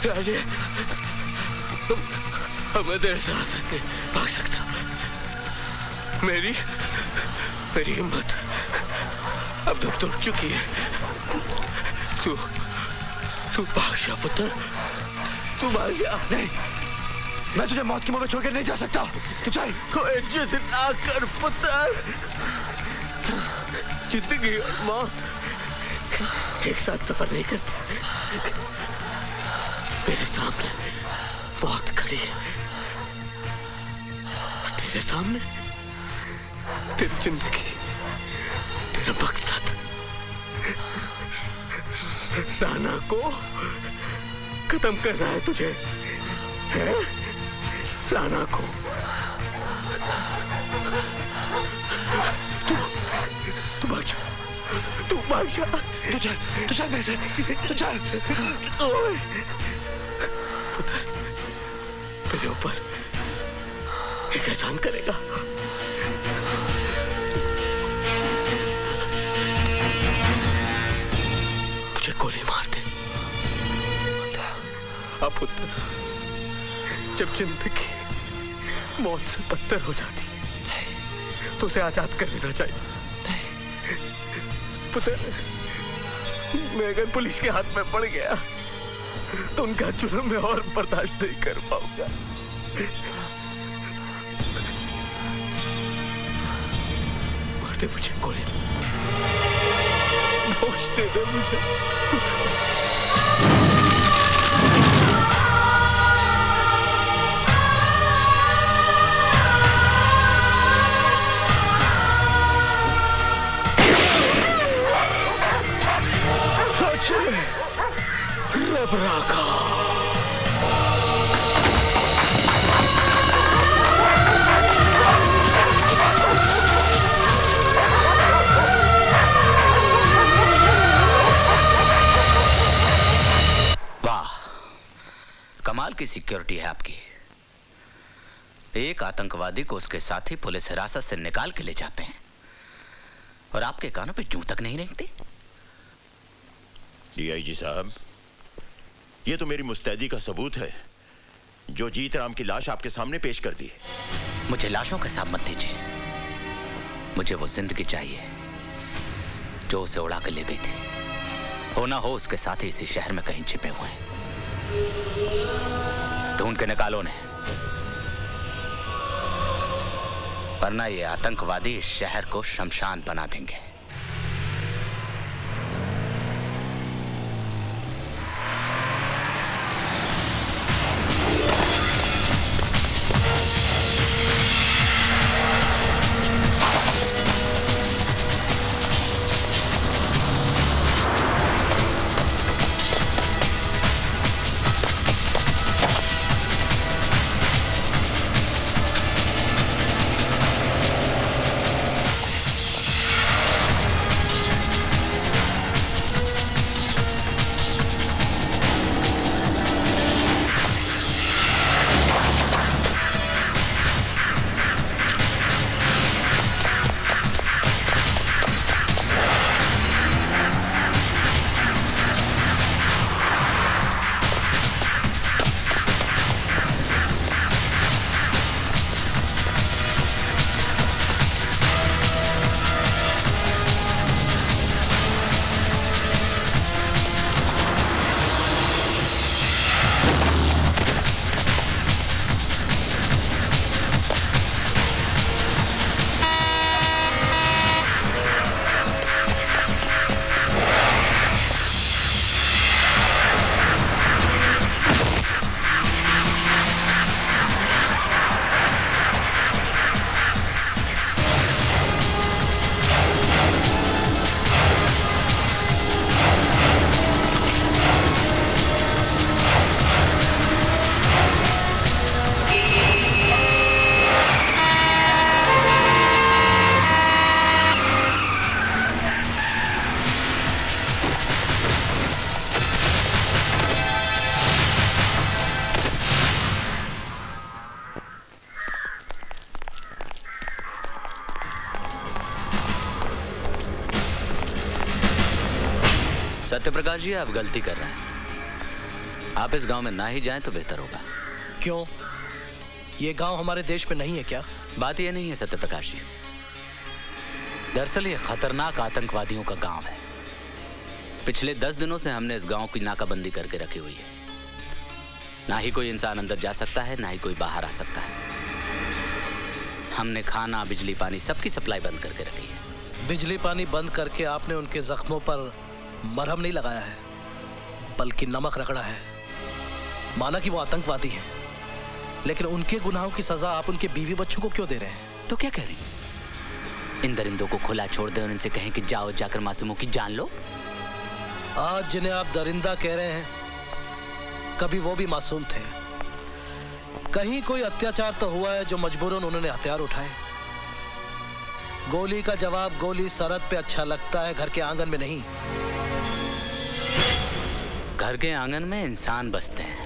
राजे, मैं तेरे साथ नहीं भाग सकता। मेरी हिम्मत अब तो टूट चुकी है। तू भाग जा पुत्र, तू भाग जा। नहीं, मैं तुझे मौत की मुंह में छोड़कर नहीं जा सकता। तू चल। कोई जिद ना कर पुत्र, जिंदगी और मौत एक साथ सफर नहीं करते। मेरे सामने मौत खड़ी है और तेरे सामने तेरी जिंदगी, तेरा मकसद। नाना को खत्म करना है तुझे, है? नाना को तू भाग जा, तू भाग जा। तू चल मेरे साथ, तू चल। ओए पुत्र, मेरे ऊपर एक एहसान करेगा। मुझे गोली मार दे। अब पुत्र, जब जिंदगी मौत से बदतर हो जाती है तो उसे आजाद कर देना चाहिए। पुत्र, मैं अगर पुलिस के हाथ में पड़ गया तो उनका जुर्म मैं और बर्दाश्त नहीं कर पाऊंगा। मार दे मुझे गोली, होश दे दे मुझे। रब राखा। वाह, कमाल की सिक्योरिटी है आपकी। एक आतंकवादी को उसके साथी पुलिस हिरासत से निकाल के ले जाते हैं और आपके कानों पे जूं तक नहीं रेंगती। डीआईजी साहब, ये तो मेरी मुस्तैदी का सबूत है जो जीतराम की लाश आपके सामने पेश कर दी। मुझे लाशों का हिसाब मत दीजिए, मुझे वो जिंदगी चाहिए जो उसे उड़ा कर ले गई थी। हो ना हो उसके साथ ही इसी शहर में कहीं छिपे हुए हैं। ढूंढ के निकालो उन्हें, वरना ये आतंकवादी इस शहर को शमशान बना देंगे। सत्यप्रकाश जी, आप गलती कर रहे हैं। आप इस गांव में ना ही जाएं तो बेहतर होगा। क्यों? ये गांव हमारे देश में नहीं है क्या? बात यह नहीं है सत्यप्रकाश जी, दरअसल ये खतरनाक आतंकवादियों का गांव है। पिछले 10 दिनों से हमने इस गांव की नाकाबंदी करके रखी हुई है। ना ही कोई इंसान अंदर जा सकता है, ना ही कोई बाहर आ सकता है। हमने खाना, बिजली, पानी सबकी सप्लाई बंद करके रखी है। बिजली पानी बंद करके आपने उनके जख्मों पर मरहम नहीं लगाया है, बल्कि नमक रगड़ा है। माना कि वो आतंकवादी हैं, लेकिन उनके गुनाहों की सजा आप उनके बीवी बच्चों को क्यों दे रहे हैं? तो क्या कह रही? इन दरिंदों को खुला छोड़ दें और इनसे कहें कि जाओ जाकर मासूमों की जान लो। आज जिन्हें आप दरिंदा कह रहे हैं, कभी वो भी मासूम थे। कहीं कोई अत्याचार तो हुआ है जो मजबूरन उन्होंने हथियार उठाए। गोली का जवाब गोली सरहद पे अच्छा लगता है, घर के आंगन में नहीं। घर के आंगन में इंसान बसते हैं,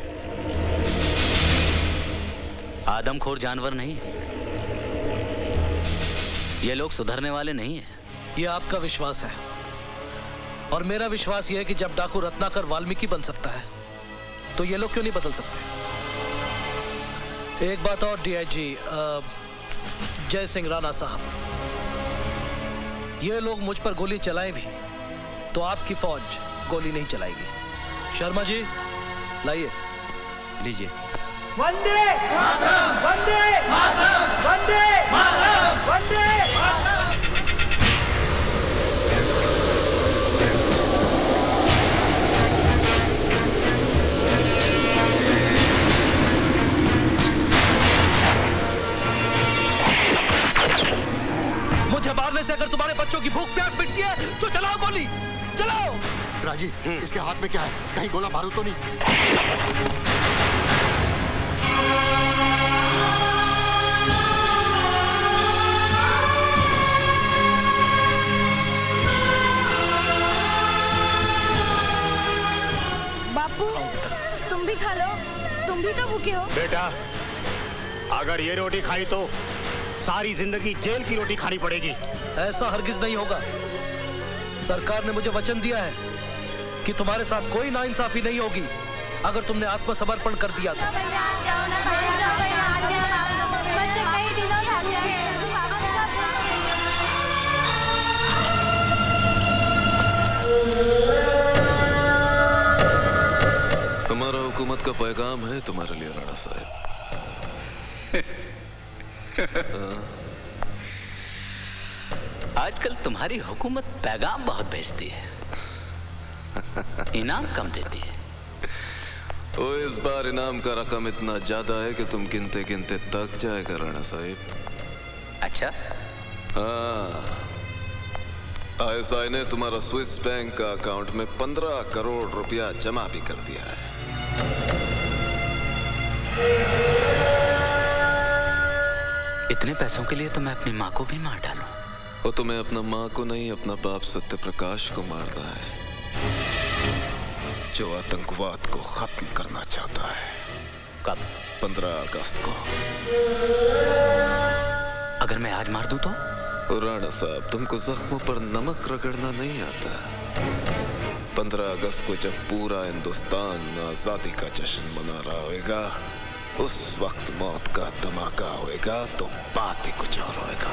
आदमखोर जानवर नहीं। ये लोग सुधरने वाले नहीं हैं। ये आपका विश्वास है, और मेरा विश्वास ये है कि जब डाकू रत्नाकर वाल्मीकि बन सकता है, तो ये लोग क्यों नहीं बदल सकते? एक बात और डीआईजी जय सिंह राणा साहब, ये लोग मुझ पर गोली चलाएं भी तो आपकी फौज गोली नहीं चलाएगी। शर्मा जी लाइए। लीजिए। वंदे मातरम, वंदे मातरम, वंदे मातरम, वंदे मातरम। मुझे मारने से अगर तुम्हारे बच्चों की भूख प्यास मिटती है तो चलाओ गोली, चलाओ। राजी, इसके हाथ में क्या है? कहीं गोला बारूद तो नहीं? बापू, तुम भी खा लो, तुम भी तो भूखे हो। बेटा, अगर ये रोटी खाई तो सारी जिंदगी जेल की रोटी खानी पड़ेगी। ऐसा हरगिज नहीं होगा। सरकार ने मुझे वचन दिया है कि तुम्हारे साथ कोई नाइंसाफी नहीं होगी अगर तुमने आत्मसमर्पण कर दिया तो। हमारा हुकूमत का पैगाम है तुम्हारे लिए राणा साहब। आजकल तुम्हारी हुकूमत पैगाम बहुत भेजती है, इनाम कम देती है। ओ, इस बार इनाम का रकम इतना ज्यादा है कि तुम गिनते गिनते थक जाएगा राणा साहब। अच्छा? हाँ, आईएसआई ने तुम्हारा स्विस बैंक का अकाउंट में 15 करोड़ रुपया जमा भी कर दिया है। इतने पैसों के लिए तो मैं अपनी माँ को भी मार डालूं। और तुम्हें अपना माँ को नहीं, अपना बाप सत्यप्रकाश को मारना है, जो आतंकवाद को खत्म करना चाहता है। कब? 15 अगस्त को। अगर मैं आज मार दूं तो? राणा साहब, तुमको जख्मों पर नमक रगड़ना नहीं आता। 15 अगस्त को जब पूरा हिंदुस्तान आजादी का जश्न मना रहा होगा, उस वक्त मौत का धमाका होएगा तो बात ही कुछ और होएगा।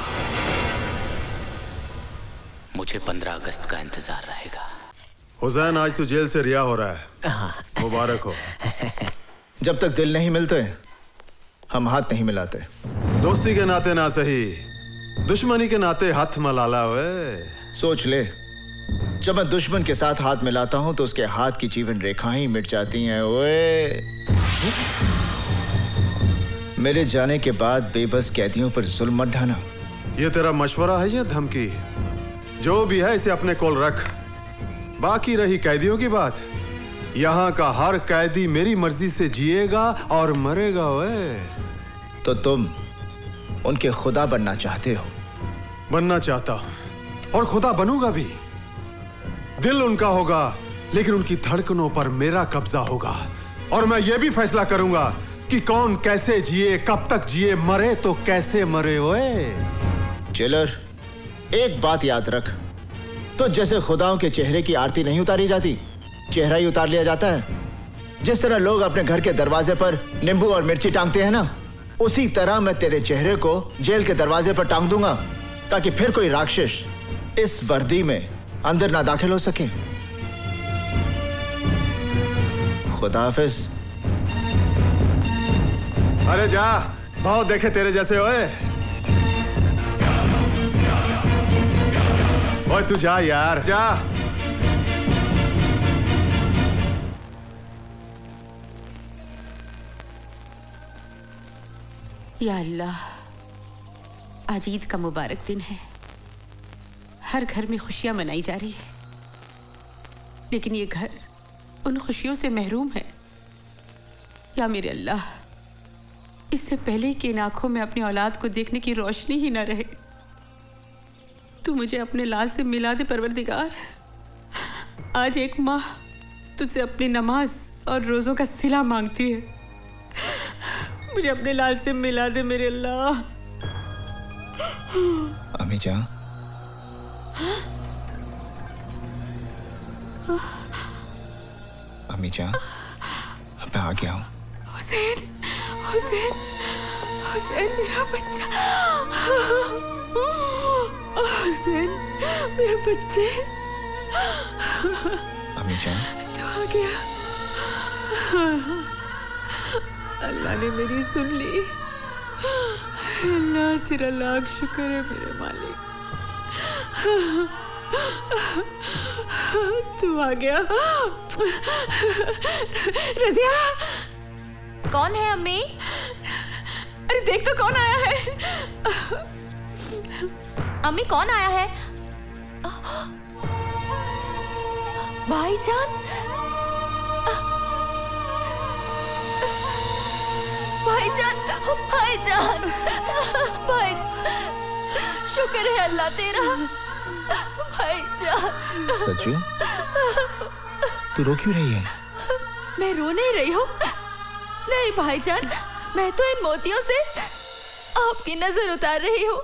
मुझे 15 अगस्त का इंतजार रहेगा। हुसैन, आज तू जेल से रिहा हो रहा है, मुबारक हो। जब तक दिल नहीं मिलते हम हाथ नहीं मिलाते। दोस्ती के नाते ना सही, दुश्मनी के नाते हाथ मलाला। वे सोच ले, जब मैं दुश्मन के साथ हाथ मिलाता हूं तो उसके हाथ की जीवन रेखाएं ही मिट जाती हैं। ओए, मेरे जाने के बाद बेबस कैदियों पर जुल्म मत ढाना। ये तेरा मशवरा है या धमकी? जो भी है इसे अपने कोल रख। बाकी रही कैदियों की बात, यहाँ का हर कैदी मेरी मर्जी से जिएगा और मरेगा। वे तो तुम उनके खुदा बनना चाहते हो? बनना चाहता हूं और खुदा बनूंगा भी। दिल उनका होगा, लेकिन उनकी धड़कनों पर मेरा कब्जा होगा। और मैं ये भी फैसला करूंगा कि कौन कैसे जिए, कब तक जिए, मरे तो कैसे मरे। ओए जेलर, एक बात याद रख, तो जैसे खुदाओं के चेहरे की आरती नहीं उतारी जाती, चेहरा ही उतार लिया जाता है? जिस तरह लोग अपने घर के दरवाजे पर नींबू और मिर्ची टांगते हैं ना, उसी तरह मैं तेरे चेहरे को जेल के दरवाजे पर टांग दूंगा, ताकि फिर कोई राक्षस इस वर्दी में अंदर ना दाखिल हो सके। खुदा हाफिज। अरे जा, बहुत देखे तेरे जैसे ओए। ओए तू जा यार, जा। या अल्लाह, आज ईद का मुबारक दिन है। हर घर में खुशियां मनाई जा रही है, लेकिन ये घर उन खुशियों से महरूम है। या मेरे अल्लाह, इससे पहले कि इन आंखों में अपनी औलाद को देखने की रोशनी ही ना रहे, तू मुझे अपने लाल से मिला दे परवरदिगार। आज एक माँ तुझसे अपनी नमाज और रोजों का सिला मांगती है। मुझे अपने लाल से मिला दे मेरे अल्लाह। अम्मी जान, अम्मी जान, अब मैं आ गया हूँ। हुसैन, हुसैन, हुसैन मेरा बच्चा। हुसैन मेरे बच्चे। अम्मी जान, तू आ गया। अल्लाह ने मेरी सुन ली। अल्लाह तेरा लाख शुक्र है मेरे मालिक। तू आ गया। रज़िया, कौन है अम्मी? अरे देख तो कौन आया है। अम्मी कौन आया है? भाईजान, भाईजान, भाईजान, भाई, शुक्र है अल्लाह तेरा। भाईजान। रज्जू, तू रो क्यों रही है? मैं रो नहीं रही हूँ। नहीं भाईजान, मैं तो इन मोतियों से आपकी नजर उतार रही हूँ।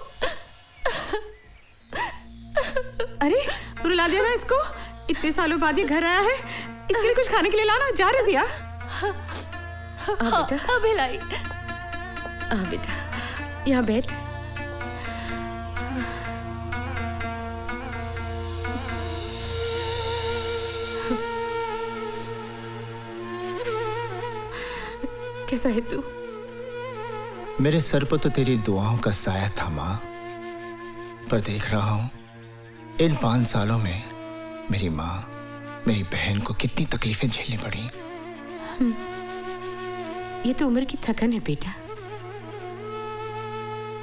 अरे रुला दिया ना इसको। इतने सालों बाद ये घर आया है, इसके लिए कुछ खाने के लिए लाना। जा रज़िया। बेटा, हाँ भिलाई। बेटा, यहाँ बैठ। कैसा है तू? मेरे सर पर तो तेरी दुआओं का साया था माँ, पर देख रहा हूं इन 5 सालों में मेरी माँ, मेरी बहन को कितनी तकलीफें झेलनी पड़ी। ये तो उम्र की थकन है बेटा,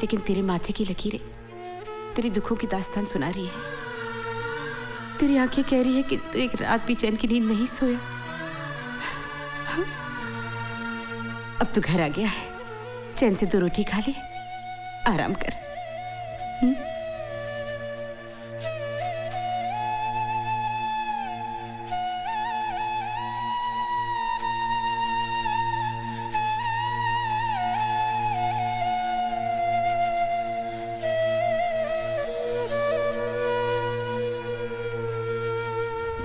लेकिन तेरे माथे की लकीरें तेरी दुखों की दास्तान सुना रही है। तेरी आंखें कह रही है कि तू एक रात भी चैन की नींद नहीं सोया। अब तू घर आ गया है, चैन से 2 रोटी खा ले, आराम कर।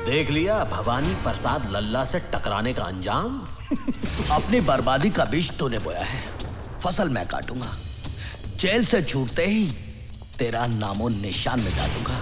देख लिया भवानी प्रसाद लल्ला से टकराने का अंजाम। अपनी बर्बादी का बीज तूने बोया है, फसल मैं काटूंगा। जेल से छूटते ही तेरा नामो निशान मिटा दूंगा।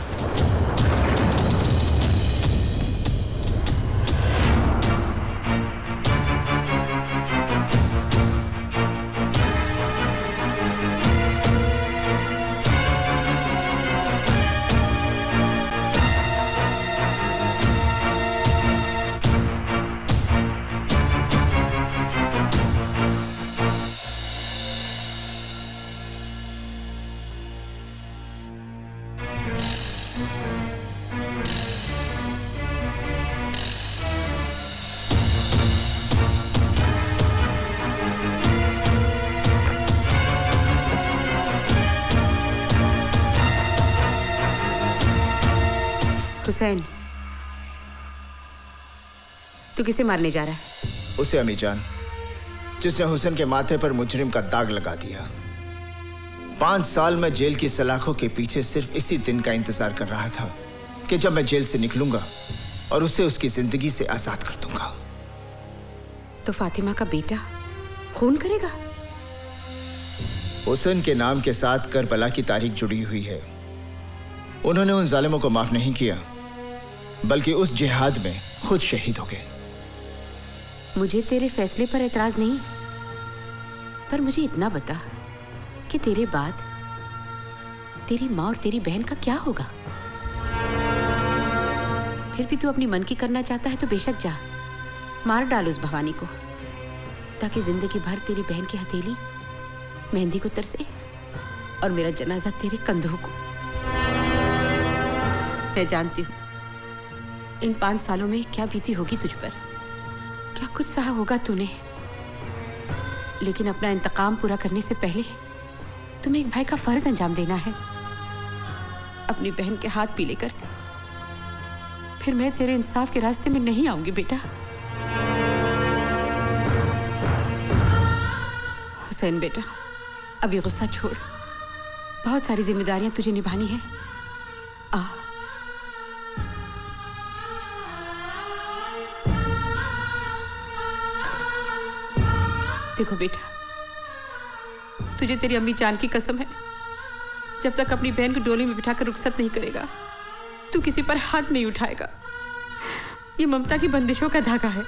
हुसैन, तू किसे मारने जा रहा है? उसे अम्मी जान, जिसने हुसैन के माथे पर मुजरिम का दाग लगा दिया। 5 साल में जेल की सलाखों के पीछे सिर्फ इसी दिन का इंतजार कर रहा था कि जब मैं जेल से निकलूंगा और उसे उसकी जिंदगी से आजाद कर दूंगा। तो फातिमा का बेटा खून करेगा? हुसैन के नाम के साथ करबला की तारीख जुड़ी हुई है। उन्होंने उन जालिमों को माफ नहीं किया, बल्कि उस जिहाद में खुद शहीद हो गए। मुझे तेरे फैसले पर एतराज नहीं, पर मुझे इतना बता कि तेरे बाद तेरी माँ और तेरी बहन का क्या होगा? फिर भी तू अपनी मन की करना चाहता है तो बेशक जा, मार डाल उस भवानी को, ताकि जिंदगी भर तेरी बहन की हथेली मेहंदी को तरसे और मेरा जनाजा तेरे कंधों को। मैं जानती हूँ इन 5 सालों में क्या बीती होगी तुझ पर, क्या कुछ सहा होगा तूने, लेकिन अपना इंतकाम पूरा करने से पहले तुम्हें एक भाई का फर्ज अंजाम देना है। अपनी बहन के हाथ पीले कर दे, फिर मैं तेरे इंसाफ के रास्ते में नहीं आऊंगी बेटा। हुसैन बेटा, अभी गुस्सा छोड़, बहुत सारी जिम्मेदारियां तुझे निभानी है। आ देखो बेटा, तुझे तेरी अम्मी जान की कसम है, जब तक अपनी बहन को डोली में बिठाकर रुखसत नहीं करेगा तू किसी पर हाथ नहीं उठाएगा। ये ममता की बंदिशों का धागा है।